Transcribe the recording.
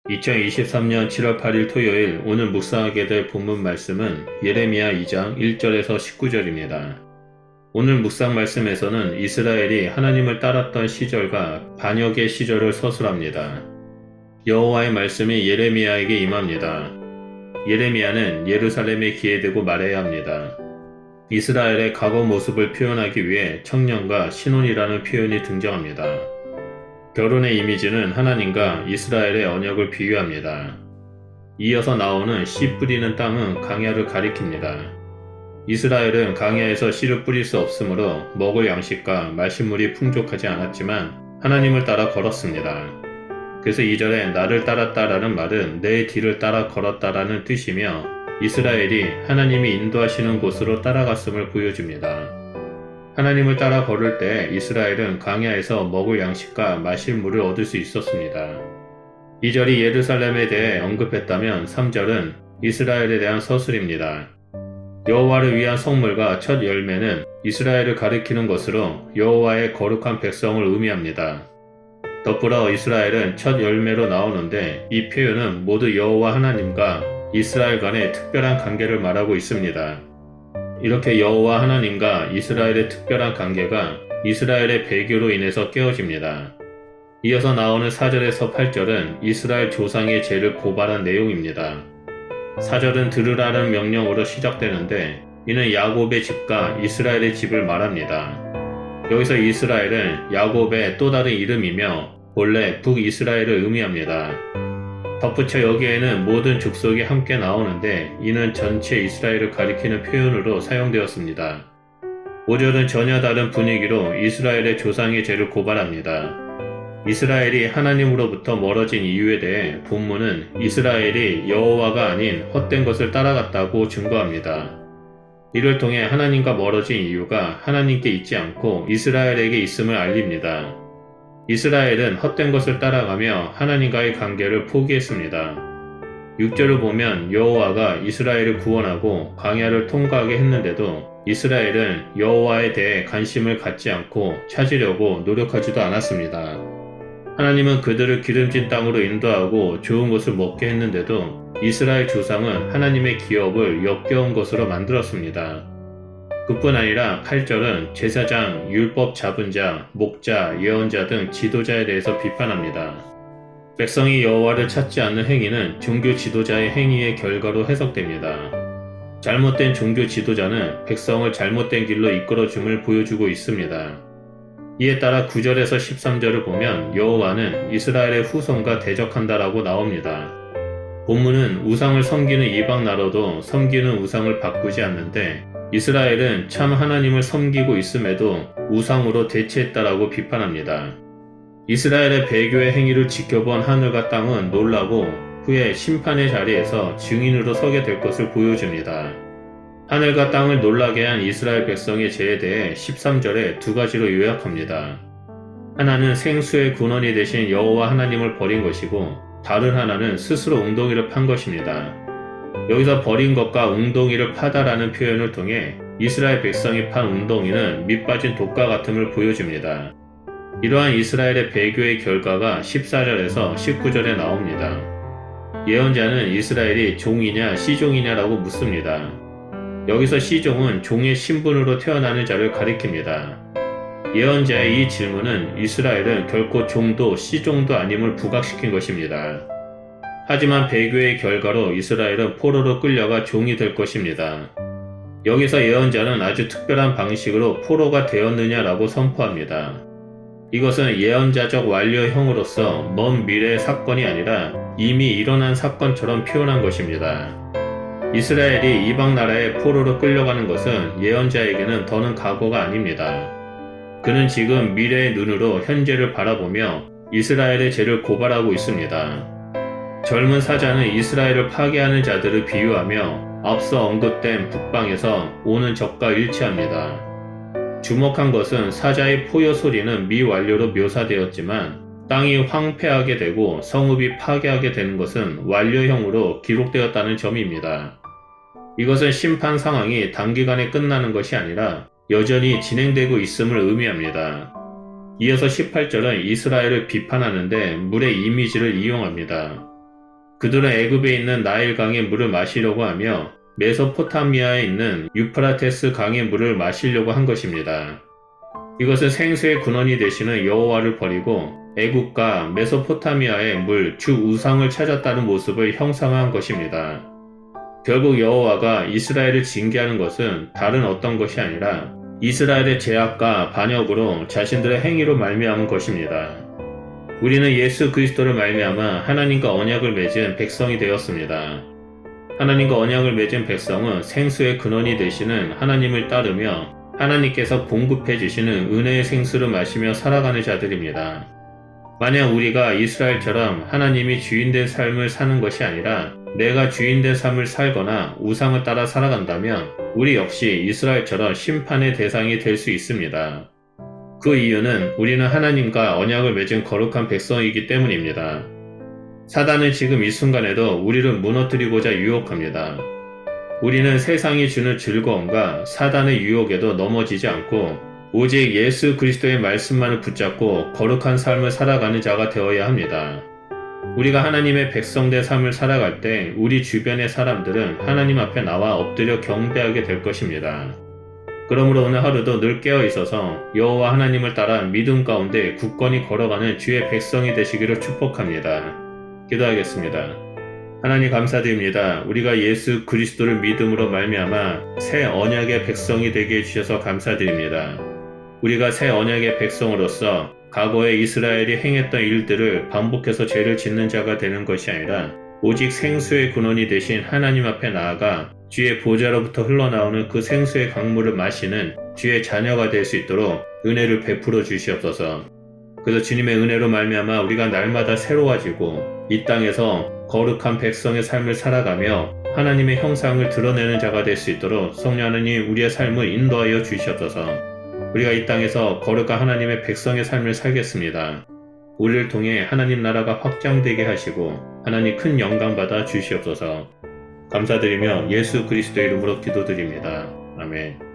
2023년 7월 8일 토요일 오늘 묵상하게 될 본문 말씀은 예레미야 2장 1절에서 19절입니다. 오늘 묵상 말씀에서는 이스라엘이 하나님을 따랐던 시절과 반역의 시절을 서술합니다. 여호와의 말씀이 예레미야에게 임합니다. 예레미야는 예루살렘에 기회되고 말해야 합니다. 이스라엘의 과거 모습을 표현하기 위해 청년과 신혼이라는 표현이 등장합니다. 결혼의 이미지는 하나님과 이스라엘의 언약을 비유합니다. 이어서 나오는 씨 뿌리는 땅은 광야를 가리킵니다. 이스라엘은 광야에서 씨를 뿌릴 수 없으므로 먹을 양식과 말씀물이 풍족하지 않았지만 하나님을 따라 걸었습니다. 그래서 2절에 나를 따랐다라는 말은 내 뒤를 따라 걸었다라는 뜻이며 이스라엘이 하나님이 인도하시는 곳으로 따라갔음을 보여줍니다. 하나님을 따라 걸을 때 이스라엘은 광야에서 먹을 양식과 마실 물을 얻을 수 있었습니다. 2절이 예루살렘에 대해 언급했다면 3절은 이스라엘에 대한 서술입니다. 여호와를 위한 성물과 첫 열매는 이스라엘을 가리키는 것으로 여호와의 거룩한 백성을 의미합니다. 덧불어 이스라엘은 첫 열매로 나오는데 이 표현은 모두 여호와 하나님과 이스라엘 간의 특별한 관계를 말하고 있습니다. 이렇게 여호와 하나님과 이스라엘의 특별한 관계가 이스라엘의 배교로 인해서 깨어집니다. 이어서 나오는 4절에서 8절은 이스라엘 조상의 죄를 고발한 내용입니다. 4절은 들으라는 명령으로 시작되는데 이는 야곱의 집과 이스라엘의 집을 말합니다. 여기서 이스라엘은 야곱의 또 다른 이름이며 본래 북이스라엘을 의미합니다. 덧붙여 여기에는 모든 족속이 함께 나오는데 이는 전체 이스라엘을 가리키는 표현으로 사용되었습니다. 5절은 전혀 다른 분위기로 이스라엘의 조상의 죄를 고발합니다. 이스라엘이 하나님으로부터 멀어진 이유에 대해 본문은 이스라엘이 여호와가 아닌 헛된 것을 따라갔다고 증거합니다. 이를 통해 하나님과 멀어진 이유가 하나님께 있지 않고 이스라엘에게 있음을 알립니다. 이스라엘은 헛된 것을 따라가며 하나님과의 관계를 포기했습니다. 6절을 보면 여호와가 이스라엘을 구원하고 광야를 통과하게 했는데도 이스라엘은 여호와에 대해 관심을 갖지 않고 찾으려고 노력하지도 않았습니다. 하나님은 그들을 기름진 땅으로 인도하고 좋은 것을 먹게 했는데도 이스라엘 조상은 하나님의 기업을 역겨운 것으로 만들었습니다. 그뿐 아니라 8절은 제사장, 율법 잡은 자, 목자, 예언자 등 지도자에 대해서 비판합니다. 백성이 여호와를 찾지 않는 행위는 종교 지도자의 행위의 결과로 해석됩니다. 잘못된 종교 지도자는 백성을 잘못된 길로 이끌어줌을 보여주고 있습니다. 이에 따라 9절에서 13절을 보면 여호와는 이스라엘의 후손과 대적한다라고 나옵니다. 본문은 우상을 섬기는 이방 나라도 섬기는 우상을 바꾸지 않는데 이스라엘은 참 하나님을 섬기고 있음에도 우상으로 대체했다라고 비판합니다. 이스라엘의 배교의 행위를 지켜본 하늘과 땅은 놀라고 후에 심판의 자리에서 증인으로 서게 될 것을 보여줍니다. 하늘과 땅을 놀라게 한 이스라엘 백성의 죄에 대해 13절에 두 가지로 요약합니다. 하나는 생수의 근원이 되신 여호와 하나님을 버린 것이고 다른 하나는 스스로 웅덩이를 판 것입니다. 여기서 버린 것과 웅덩이를 파다라는 표현을 통해 이스라엘 백성이 판 웅덩이는 밑빠진 독과 같음을 보여줍니다. 이러한 이스라엘의 배교의 결과가 14절에서 19절에 나옵니다. 예언자는 이스라엘이 종이냐 시종이냐라고 묻습니다. 여기서 시종은 종의 신분으로 태어나는 자를 가리킵니다. 예언자의 이 질문은 이스라엘은 결코 종도 시종도 아님을 부각시킨 것입니다. 하지만 배교의 결과로 이스라엘은 포로로 끌려가 종이 될 것입니다. 여기서 예언자는 아주 특별한 방식으로 포로가 되었느냐라고 선포합니다. 이것은 예언자적 완료형으로서 먼 미래의 사건이 아니라 이미 일어난 사건처럼 표현한 것입니다. 이스라엘이 이방 나라의 포로로 끌려가는 것은 예언자에게는 더는 과거가 아닙니다. 그는 지금 미래의 눈으로 현재를 바라보며 이스라엘의 죄를 고발하고 있습니다. 젊은 사자는 이스라엘을 파괴하는 자들을 비유하며 앞서 언급된 북방에서 오는 적과 일치합니다. 주목한 것은 사자의 포효 소리는 미완료로 묘사되었지만 땅이 황폐하게 되고 성읍이 파괴하게 되는 것은 완료형으로 기록되었다는 점입니다. 이것은 심판 상황이 단기간에 끝나는 것이 아니라 여전히 진행되고 있음을 의미합니다. 이어서 18절은 이스라엘을 비판하는데 물의 이미지를 이용합니다. 그들은 애굽에 있는 나일강의 물을 마시려고 하며 메소포타미아에 있는 유프라테스 강의 물을 마시려고 한 것입니다. 이것은 생수의 근원이 되시는 여호와를 버리고 애굽과 메소포타미아의 물, 주 우상을 찾았다는 모습을 형상화한 것입니다. 결국 여호와가 이스라엘을 징계하는 것은 다른 어떤 것이 아니라 이스라엘의 죄악과 반역으로 자신들의 행위로 말미암은 것입니다. 우리는 예수 그리스도를 말미암아 하나님과 언약을 맺은 백성이 되었습니다. 하나님과 언약을 맺은 백성은 생수의 근원이 되시는 하나님을 따르며 하나님께서 공급해 주시는 은혜의 생수를 마시며 살아가는 자들입니다. 만약 우리가 이스라엘처럼 하나님이 주인된 삶을 사는 것이 아니라 내가 주인된 삶을 살거나 우상을 따라 살아간다면 우리 역시 이스라엘처럼 심판의 대상이 될 수 있습니다. 그 이유는 우리는 하나님과 언약을 맺은 거룩한 백성이기 때문입니다. 사단은 지금 이 순간에도 우리를 무너뜨리고자 유혹합니다. 우리는 세상이 주는 즐거움과 사단의 유혹에도 넘어지지 않고 오직 예수 그리스도의 말씀만을 붙잡고 거룩한 삶을 살아가는 자가 되어야 합니다. 우리가 하나님의 백성된 삶을 살아갈 때 우리 주변의 사람들은 하나님 앞에 나와 엎드려 경배하게 될 것입니다. 그러므로 오늘 하루도 늘 깨어 있어서 여호와 하나님을 따라 믿음 가운데 굳건히 걸어가는 주의 백성이 되시기를 축복합니다. 기도하겠습니다. 하나님 감사드립니다. 우리가 예수 그리스도를 믿음으로 말미암아 새 언약의 백성이 되게 해주셔서 감사드립니다. 우리가 새 언약의 백성으로서 과거에 이스라엘이 행했던 일들을 반복해서 죄를 짓는 자가 되는 것이 아니라 오직 생수의 근원이 되신 하나님 앞에 나아가 주의 보좌로부터 흘러나오는 그 생수의 강물을 마시는 주의 자녀가 될 수 있도록 은혜를 베풀어 주시옵소서. 그래서 주님의 은혜로 말미암아 우리가 날마다 새로워지고 이 땅에서 거룩한 백성의 삶을 살아가며 하나님의 형상을 드러내는 자가 될 수 있도록 성령 하나님 우리의 삶을 인도하여 주시옵소서. 우리가 이 땅에서 거룩한 하나님의 백성의 삶을 살겠습니다. 우리를 통해 하나님 나라가 확장되게 하시고 하나님 큰 영광 받아 주시옵소서. 감사드리며 예수 그리스도의 이름으로 기도드립니다. 아멘.